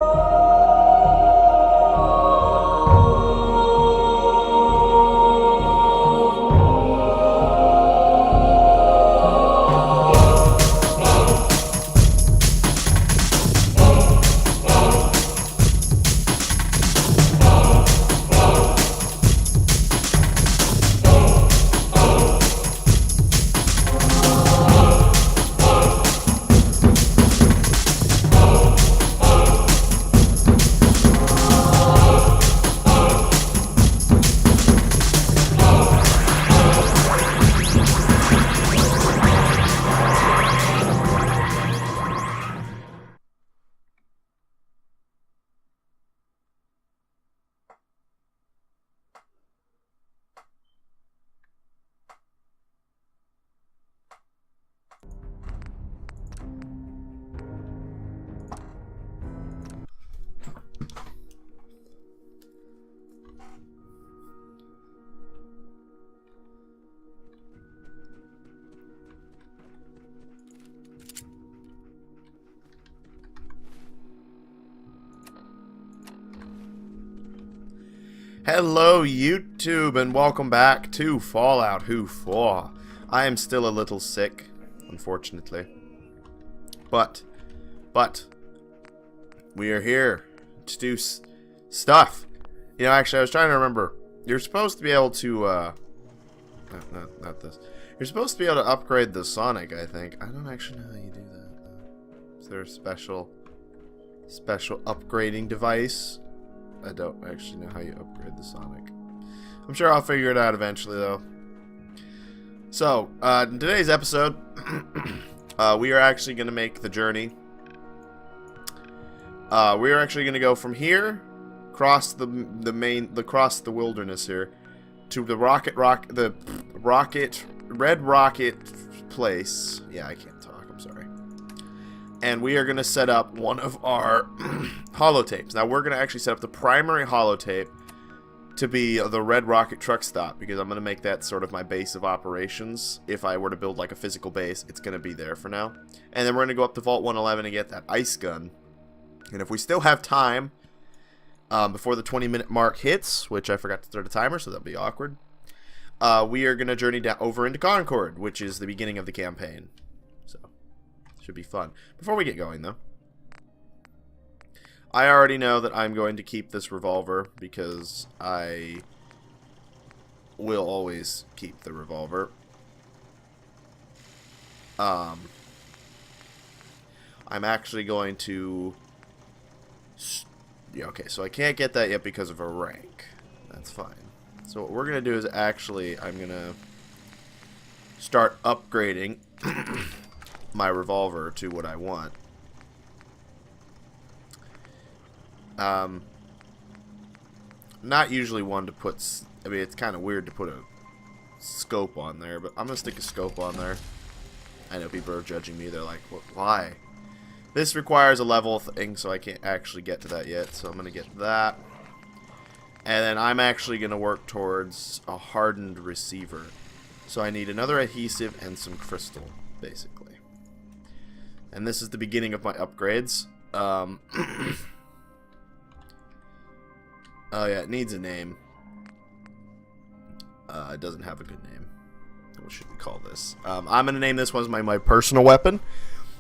Hello YouTube and welcome back to Fallout 4. I am still a little sick, unfortunately. But we are here to do stuff. You know, actually I was trying to remember. You're supposed to be able to not this. You're supposed to be able to upgrade the Sonic, I think. I don't actually know how you do that though. Is there a special upgrading device? I don't actually know how you upgrade the Sonic. I'm sure I'll figure it out eventually, though. So, in today's episode, we are actually going to make the journey. We are actually going to go from here, across the wilderness here, to the Red Rocket place. Yeah, I can't talk. I'm sorry. And we are going to set up one of our holotapes. Now, we're going to actually set up the primary holotape to be the Red Rocket truck stop, because I'm going to make that sort of my base of operations. If I were to build like a physical base, it's going to be there for now. And then we're going to go up to Vault 111 and get that ice gun. And if we still have time before the 20-minute mark hits, which I forgot to start a timer, so that'll be awkward, we are going to journey down over into Concord, which is the beginning of the campaign. Should be fun. Before we get going, though, I already know that I'm going to keep this revolver because I will always keep the revolver. I'm actually going to... Yeah, okay, so I can't get that yet because of a rank. That's fine. So what we're going to do is actually, I'm going to start upgrading my revolver to what I want. Not usually one to put... I mean, it's kind of weird to put a scope on there, but I'm going to stick a scope on there. I know people are judging me. They're like, why? This requires a level thing, so I can't actually get to that yet. So I'm going to get that. And then I'm actually going to work towards a hardened receiver. So I need another adhesive and some crystal, basically. And this is the beginning of my upgrades. Oh yeah, it needs a name. It doesn't have a good name. What should we call this? I'm going to name this one as my personal weapon.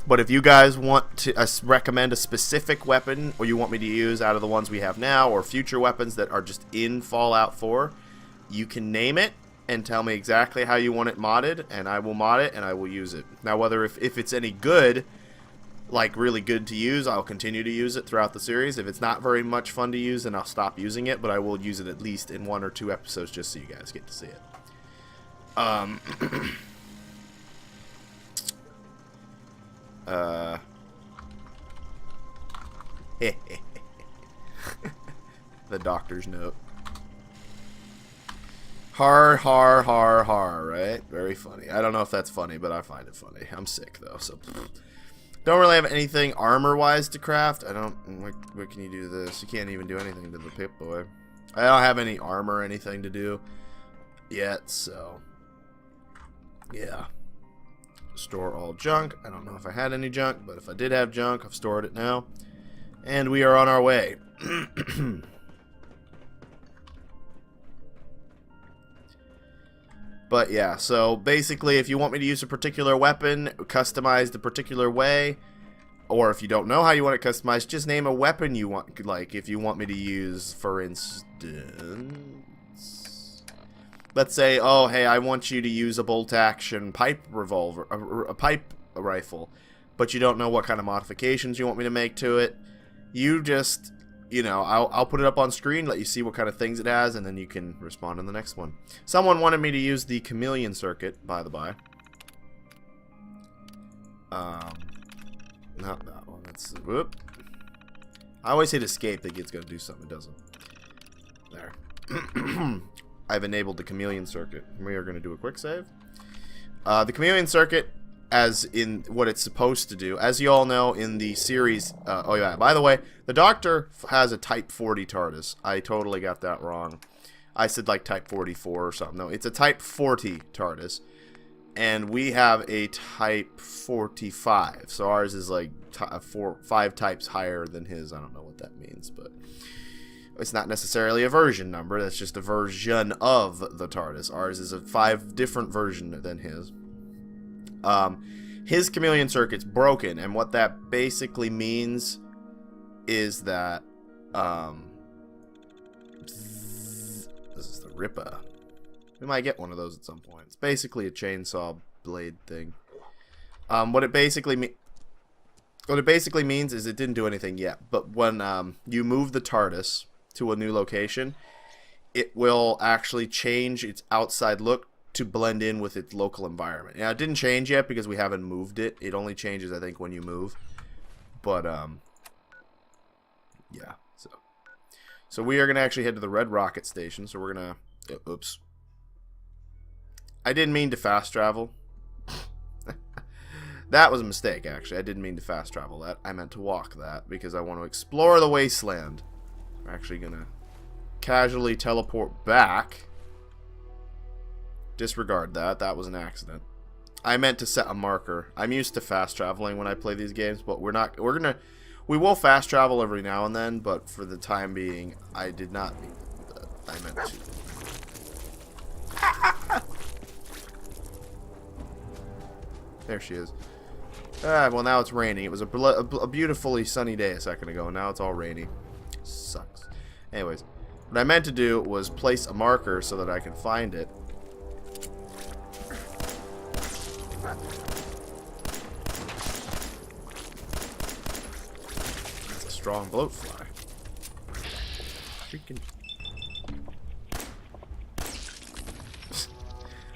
But if you guys want to recommend a specific weapon, or you want me to use out of the ones we have now, or future weapons that are just in Fallout 4, you can name it and tell me exactly how you want it modded, and I will mod it and I will use it. Now, whether if it's any good, like really good to use, I'll continue to use it throughout the series. If it's not very much fun to use, then I'll stop using it, but I will use it at least in 1 or 2 episodes just so you guys get to see it. The doctor's note. Har, har, har, har, right? Very funny. I don't know if that's funny, but I find it funny. I'm sick, though, so... Don't really have anything armor-wise to craft. I don't... What can you do to this? You can't even do anything to the Pip-Boy. I don't have any armor or anything to do yet, so... Yeah. Store all junk. I don't know if I had any junk, but if I did have junk, I've stored it now. And we are on our way. But yeah, so basically if you want me to use a particular weapon, customized a particular way, or if you don't know how you want it customized, just name a weapon you want. Like if you want me to use, for instance, let's say, oh hey, I want you to use a bolt action pipe revolver, a pipe rifle, but you don't know what kind of modifications you want me to make to it. You just, you know, I'll put it up on screen, let you see what kind of things it has, and then you can respond in the next one. Someone wanted me to use the chameleon circuit, by the by. Not that one. That's whoop. I always hit escape, think it's gonna do something. It doesn't. There. I've enabled the chameleon circuit. We are gonna do a quick save. The chameleon circuit, as in what it's supposed to do, as you all know in the series. Oh yeah, by the way, the Doctor has a Type 40 TARDIS. I totally got that wrong. I said like Type 44 or something. No, it's a Type 40 TARDIS. And we have a Type 45. So ours is like 5 types higher than his. I don't know what that means, but it's not necessarily a version number. That's just a version of the TARDIS. Ours is a 5 different version than his. His chameleon circuit's broken, and what that basically means is that this is the Ripper. We might get one of those at some point. It's basically a chainsaw blade thing. What it basically means is it didn't do anything yet, but when you move the TARDIS to a new location, it will actually change its outside look to blend in with its local environment. Now, it didn't change yet because we haven't moved it. It only changes, I think, when you move. But, yeah. So we are going to actually head to the Red Rocket Station. So we're going to... Oops. I didn't mean to fast travel. That was a mistake, actually. I didn't mean to fast travel that. I meant to walk that because I want to explore the wasteland. We're actually going to casually teleport back. Disregard that. That was an accident. I meant to set a marker. I'm used to fast traveling when I play these games, but we will fast travel every now and then, but for the time being, I did not mean that. I meant to. There she is. Well, now it's raining. It was a beautifully sunny day a second ago, and now it's all rainy. Sucks. Anyways, what I meant to do was place a marker so that I can find it. That's a strong bloatfly. Freaking...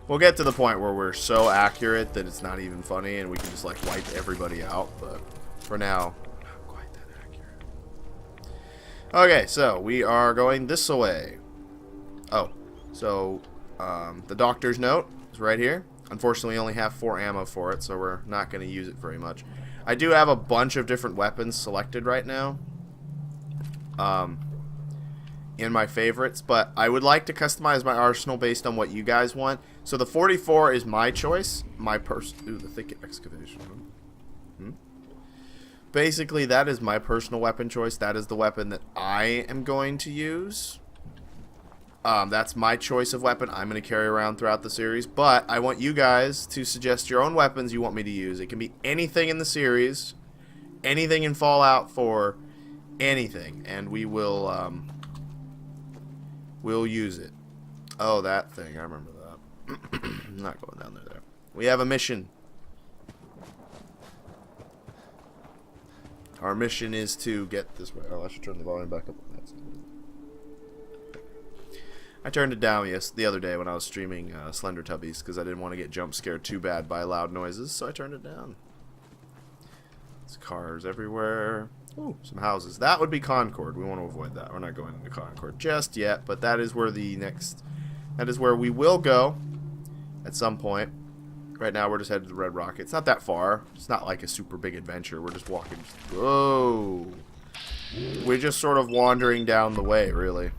We'll get to the point where we're so accurate that it's not even funny and we can just like wipe everybody out, but for now, not quite that accurate. Okay, so we are going this way. Oh, so the Doctor's note is right here. Unfortunately, we only have 4 ammo for it, so we're not going to use it very much. I do have a bunch of different weapons selected right now. In my favorites, but I would like to customize my arsenal based on what you guys want. So the 44 is my choice. Ooh, the thicket excavation. Basically, that is my personal weapon choice. That is the weapon that I am going to use. That's my choice of weapon I'm going to carry around throughout the series. But I want you guys to suggest your own weapons you want me to use. It can be anything in the series, anything in Fallout 4, anything, and we will we'll use it. Oh, that thing. I remember that. I'm not going down there. We have a mission. Our mission is to get this way. Oh, I should turn the volume back up. I turned it down the other day when I was streaming Slender Tubbies because I didn't want to get jump scared too bad by loud noises, so I turned it down. There's cars everywhere. Ooh, some houses. That would be Concord. We want to avoid that. We're not going into Concord just yet, but that is where that is where we will go at some point. Right now, we're just headed to the Red Rocket. It's not that far. It's not like a super big adventure. We're just walking. Whoa. We're just sort of wandering down the way, really.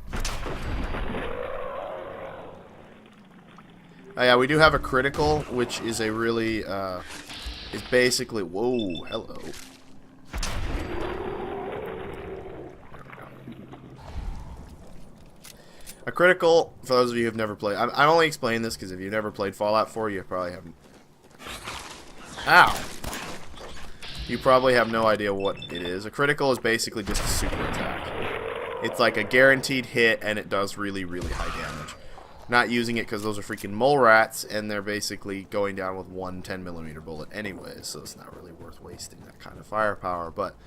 Oh, yeah, we do have a critical, which is a really, is basically, whoa, hello. A critical, for those of you who have never played, I'm only explaining this because if you've never played Fallout 4, you probably haven't. Ow! You probably have no idea what it is. A critical is basically just a super attack. It's like a guaranteed hit, and it does really, really high damage. Not using it because those are freaking mole rats, and they're basically going down with one 10mm bullet anyways, so it's not really worth wasting that kind of firepower, but...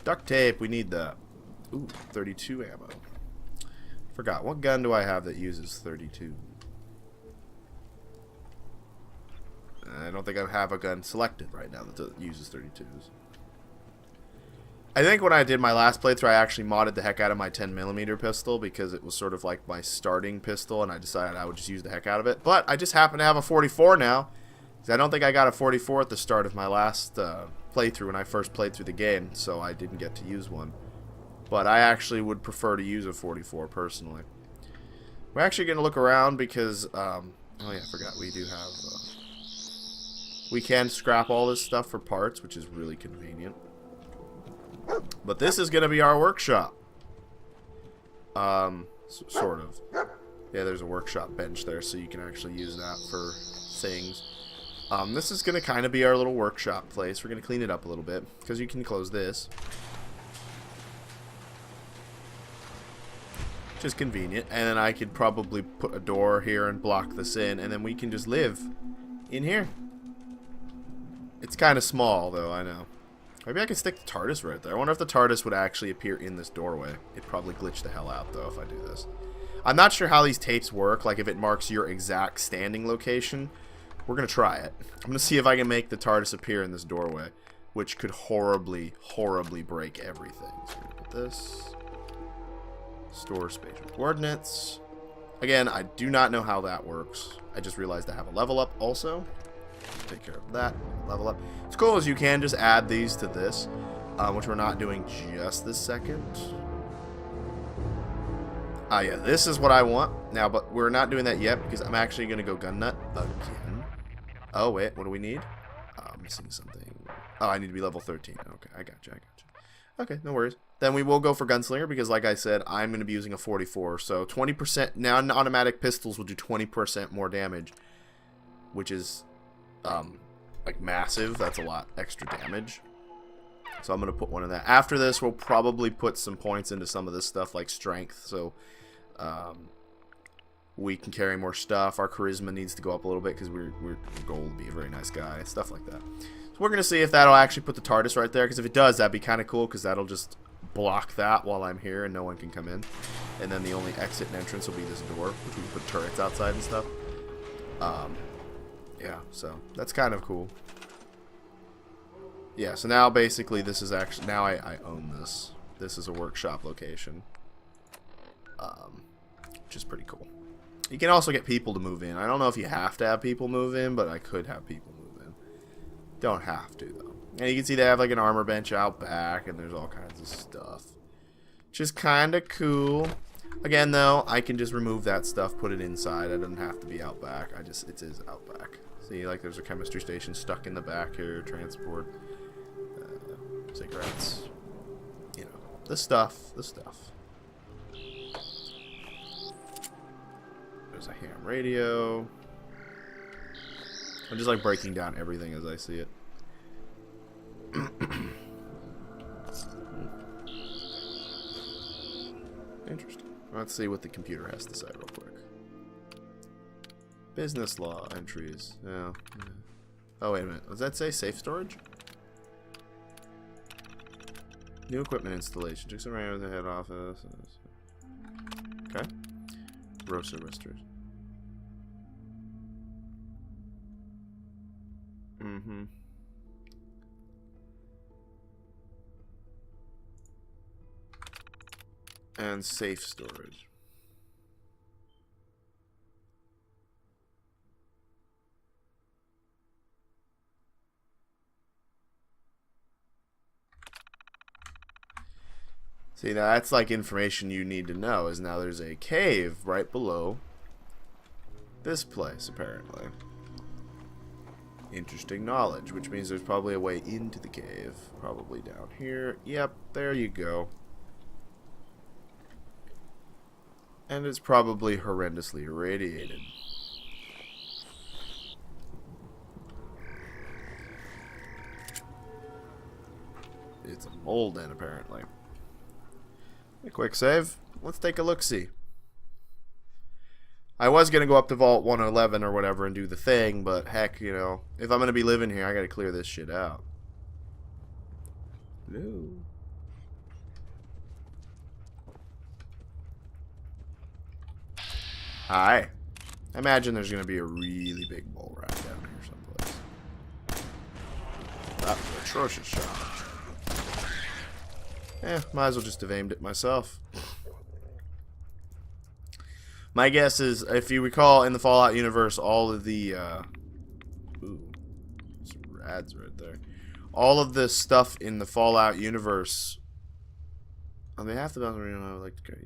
Duct tape, we need that. Ooh, 32 ammo. Forgot, what gun do I have that uses 32? I don't think I have a gun selected right now that uses 32s. I think when I did my last playthrough, I actually modded the heck out of my 10mm pistol because it was sort of like my starting pistol, and I decided I would just use the heck out of it. But I just happen to have a 44 now. I don't think I got a 44 at the start of my last playthrough when I first played through the game, so I didn't get to use one. But I actually would prefer to use a 44 personally. We're actually going to look around because, oh yeah, I forgot we do have, we can scrap all this stuff for parts, which is really convenient. But this is going to be our workshop. Sort of. Yeah, there's a workshop bench there, so you can actually use that for things. This is going to kind of be our little workshop place. We're going to clean it up a little bit, because you can close this. Which is convenient. And then I could probably put a door here and block this in, and then we can just live in here. It's kind of small, though, I know. Maybe I could stick the TARDIS right there. I wonder if the TARDIS would actually appear in this doorway. It'd probably glitch the hell out, though, if I do this. I'm not sure how these tapes work, like if it marks your exact standing location. We're going to try it. I'm going to see if I can make the TARDIS appear in this doorway, which could horribly, horribly break everything. So we're going to put this. Store spatial coordinates. Again, I do not know how that works. I just realized I have a level up also. Take care of that. Level up. It's cool as you can just add these to this, which we're not doing just this second. Ah, yeah, this is what I want now, but we're not doing that yet because I'm actually going to go gun nut again. Oh, wait, what do we need? I'm missing something. Oh, I need to be level 13. Okay, I got you. Okay, no worries. Then we will go for gunslinger because, like I said, I'm going to be using a 44. So 20% non-automatic pistols will do 20% more damage, which is like massive. That's a lot extra damage. So I'm going to put one in that. After this, we'll probably put some points into some of this stuff like strength. So we can carry more stuff. Our charisma needs to go up a little bit because we're gold, be a very nice guy, stuff like that. So we're going to see if that'll actually put the TARDIS right there, because if it does, that'd be kind of cool, because that'll just block that while I'm here and no one can come in. And then the only exit and entrance will be this door, which we can put turrets outside and stuff. Yeah, so that's kind of cool. Yeah, so now basically this is actually, now I own this. This is a workshop location. Which is pretty cool. You can also get people to move in. I don't know if you have to have people move in, but I could have people move in. Don't have to, though. And you can see they have like an armor bench out back, and there's all kinds of stuff. Which is kind of cool. Again, though, I can just remove that stuff, put it inside. It doesn't have to be out back. It is out back. See, like there's a chemistry station stuck in the back here, transport, cigarettes, you know, the stuff. There's a ham radio. I'm just like breaking down everything as I see it. Interesting. Let's see what the computer has to say real quick. Business law entries. Yeah. Oh, wait a minute. Does that say safe storage? New equipment installation. Took some around the head office. Okay. Roaster resters. And safe storage. See, now that's like information you need to know, is now there's a cave right below this place, apparently. Interesting knowledge, which means there's probably a way into the cave. Probably down here. Yep, there you go. And it's probably horrendously irradiated. It's a mole den, apparently. A quick save. Let's take a look-see. I was going to go up to Vault 111 or whatever and do the thing, but heck, you know, if I'm going to be living here, I got to clear this shit out. Hello. Hi. I imagine there's going to be a really big mole rat down here someplace. That was an atrocious shot. Might as well just have aimed it myself. My guess is, if you recall, in the Fallout universe, all of the, ooh, some rads right there. All of the stuff in the Fallout universe, I mean, half the battles I would like to go.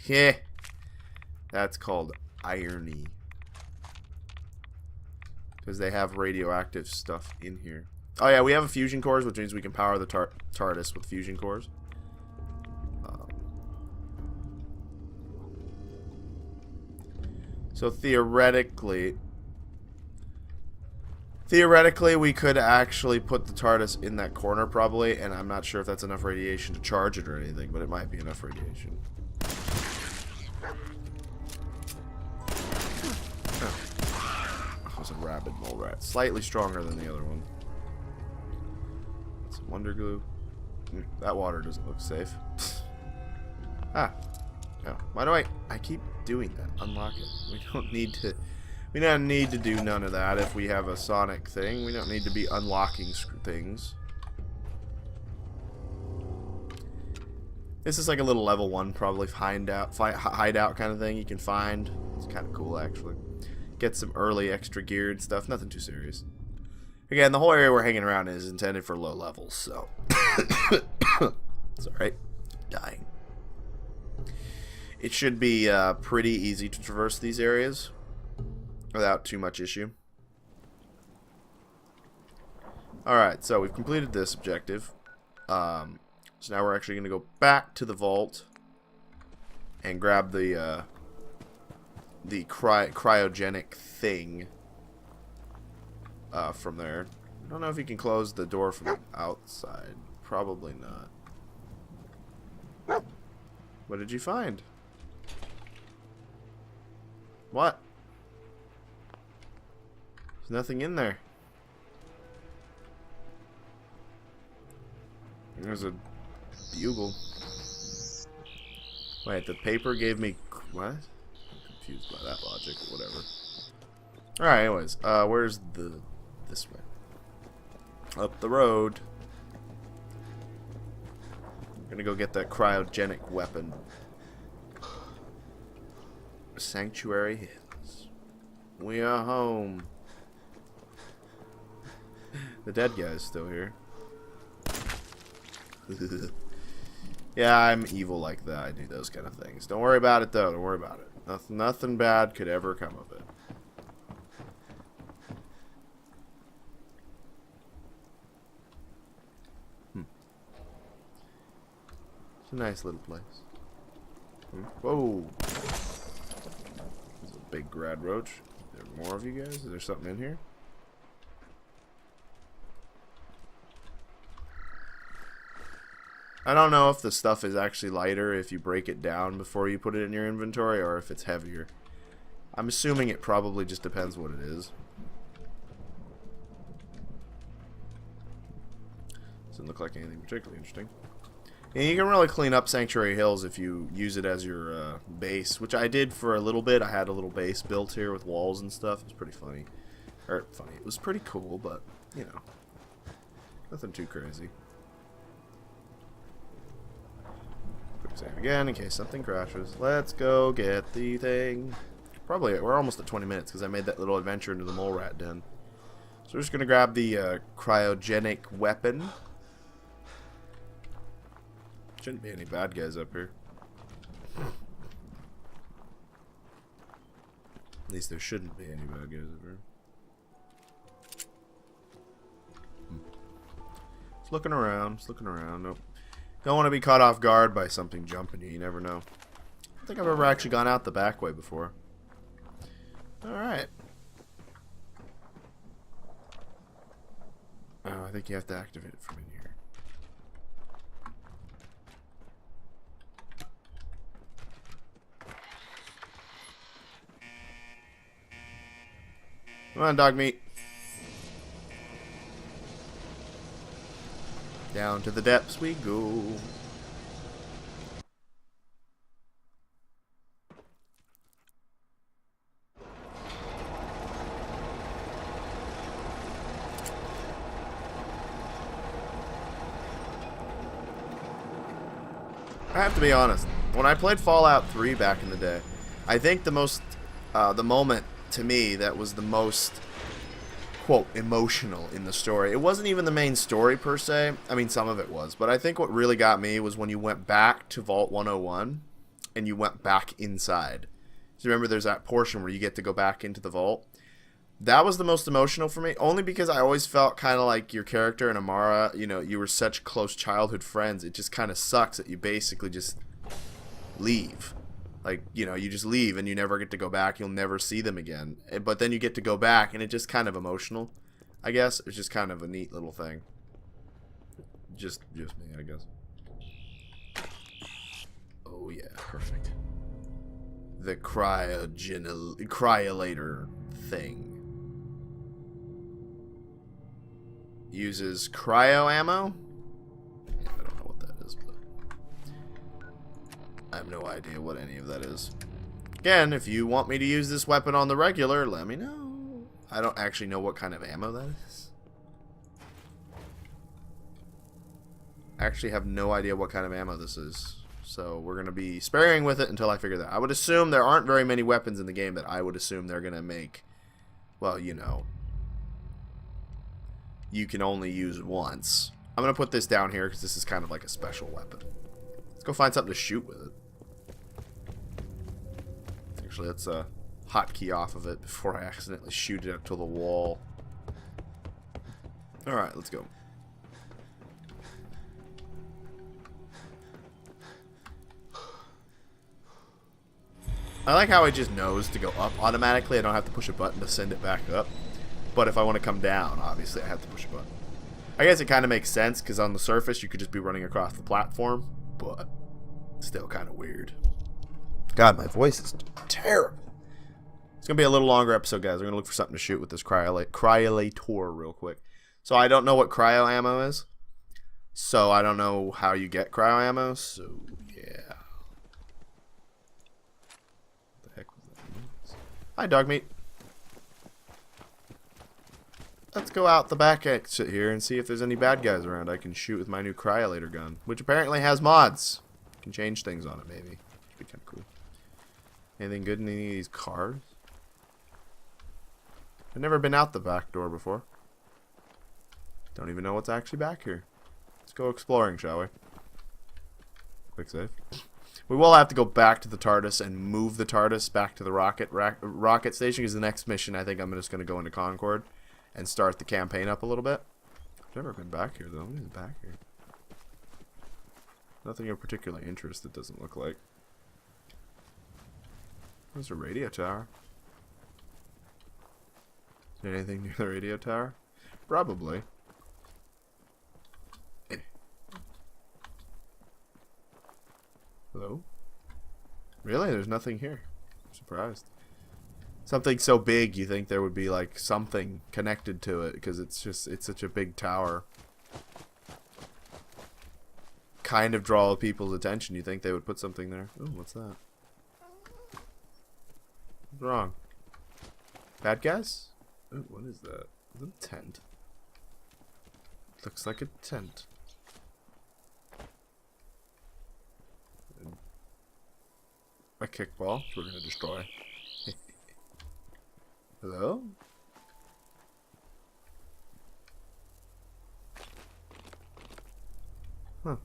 Yeah, that's called irony. Because they have radioactive stuff in here. Oh yeah, we have a fusion cores, which means we can power the TARDIS with fusion cores. So theoretically, we could actually put the TARDIS in that corner probably, and I'm not sure if that's enough radiation to charge it or anything, but it might be enough radiation. That was a rabid mole rat, slightly stronger than the other one. Wonder glue. That water doesn't look safe. Ah. No. Why do I keep doing that? Unlock it. We don't need to do none of that if we have a Sonic thing. We don't need to be unlocking things. This is like a little level 1 probably hideout kind of thing you can find. It's kind of cool actually. Get some early extra geared stuff. Nothing too serious. Again, the whole area we're hanging around in is intended for low levels, so. It's alright. Dying. It should be pretty easy to traverse these areas without too much issue. Alright, so we've completed this objective. So now we're actually going to go back to the vault and grab the cryogenic thing. From there. I don't know if you can close the door from the outside. Probably not. What did you find? What? There's nothing in there. There's a bugle. Wait, the paper gave me... What? I'm confused by that logic, but whatever. Alright, anyways. Where's the... This way. Up the road. I'm gonna go get that cryogenic weapon. Sanctuary Hills. We are home. The dead guy's still here. Yeah, I'm evil like that. I do those kind of things. Don't worry about it, though. Don't worry about it. Nothing bad could ever come of it. It's a nice little place. Whoa! There's a big grad roach. There are more of you guys? Is there something in here? I don't know if the stuff is actually lighter if you break it down before you put it in your inventory or if it's heavier. I'm assuming it probably just depends what it is. Doesn't look like anything particularly interesting. And you can really clean up Sanctuary Hills if you use it as your base, which I did for a little bit. I had a little base built here with walls and stuff. It was pretty funny. Or funny. It was pretty cool, but, you know, nothing too crazy. Quick save again in case something crashes. Let's go get the thing. Probably, we're almost at 20 minutes because I made that little adventure into the mole rat den. So we're just going to grab the cryogenic weapon. Shouldn't be any bad guys up here. At least there shouldn't be any bad guys over. Just looking around. Just looking around. Nope. Don't want to be caught off guard by something jumping you. You never know. I don't think I've ever actually gone out the back way before. Alright. Oh, I think you have to activate it from in here. Come on, dog meat. Down to the depths we go. I have to be honest. When I played Fallout 3 back in the day, I think the moment to me that was the most, quote, emotional in the story. It wasn't even the main story per se. I mean, some of it was. But I think what really got me was when you went back to Vault 101 and you went back inside. So remember there's that portion where you get to go back into the vault? That was the most emotional for me, only because I always felt kind of like your character and Amara, you know, you were such close childhood friends. It just kind of sucks that you basically just leave. Like, you know, you just leave and you never get to go back. You'll never see them again. But then you get to go back and it's just kind of emotional, I guess. It's just kind of a neat little thing. Just me, I guess. Oh, yeah, perfect. The Cryolator thing. Uses cryo ammo? Yeah, I don't know what that is, but I have no idea what any of that is. Again, if you want me to use this weapon on the regular, let me know. I don't actually know what kind of ammo that is. I actually have no idea what kind of ammo this is. So we're going to be sparing with it until I figure that out. I would assume there aren't very many weapons in the game that I would assume they're going to make. Well, you know, you can only use once. I'm going to put this down here because this is kind of like a special weapon. Let's go find something to shoot with it. Actually, let's hotkey off of it before I accidentally shoot it up to the wall. Alright, let's go. I like how it just knows to go up automatically. I don't have to push a button to send it back up. But if I want to come down, obviously I have to push a button. I guess it kind of makes sense, because on the surface you could just be running across the platform. But still kind of weird. God, my voice is terrible. It's going to be a little longer episode, guys. We're going to look for something to shoot with this Cryolator real quick. So I don't know what cryo ammo is. So I don't know how you get cryo ammo. So, yeah. What the heck was that? Hi, dog meat. Let's go out the back exit here and see if there's any bad guys around I can shoot with my new Cryolator gun. Which apparently has mods. You can change things on it, maybe. It'd be kind of cool. Anything good in any of these cars? I've never been out the back door before. Don't even know what's actually back here. Let's go exploring, shall we? Quick save. We will have to go back to the TARDIS and move the TARDIS back to the rocket station, because the next mission I think I'm just going to go into Concord and start the campaign up a little bit. I've never been back here though. What is back here? Nothing of particular interest, it doesn't look like. There's a radio tower. Is there anything near the radio tower? Probably. Hello? Really? There's nothing here. I'm surprised. Something so big, you think there would be like something connected to it, because it's such a big tower. Kind of draw people's attention. You think they would put something there? Oh, what's that? What's wrong? Bad guys? Oh, what is that? Is it a tent? Looks like a tent. A kickball we're gonna destroy. Hello? Huh.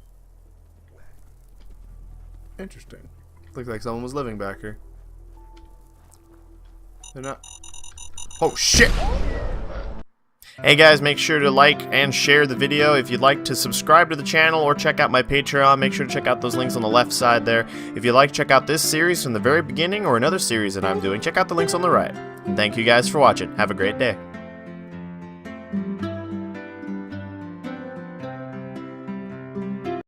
Interesting. Looks like someone was living back here. They're not... Oh, shit! Hey guys, make sure to like and share the video. If you'd like to subscribe to the channel or check out my Patreon, make sure to check out those links on the left side there. If you'd like to check out this series from the very beginning or another series that I'm doing, check out the links on the right. And thank you guys for watching. Have a great day.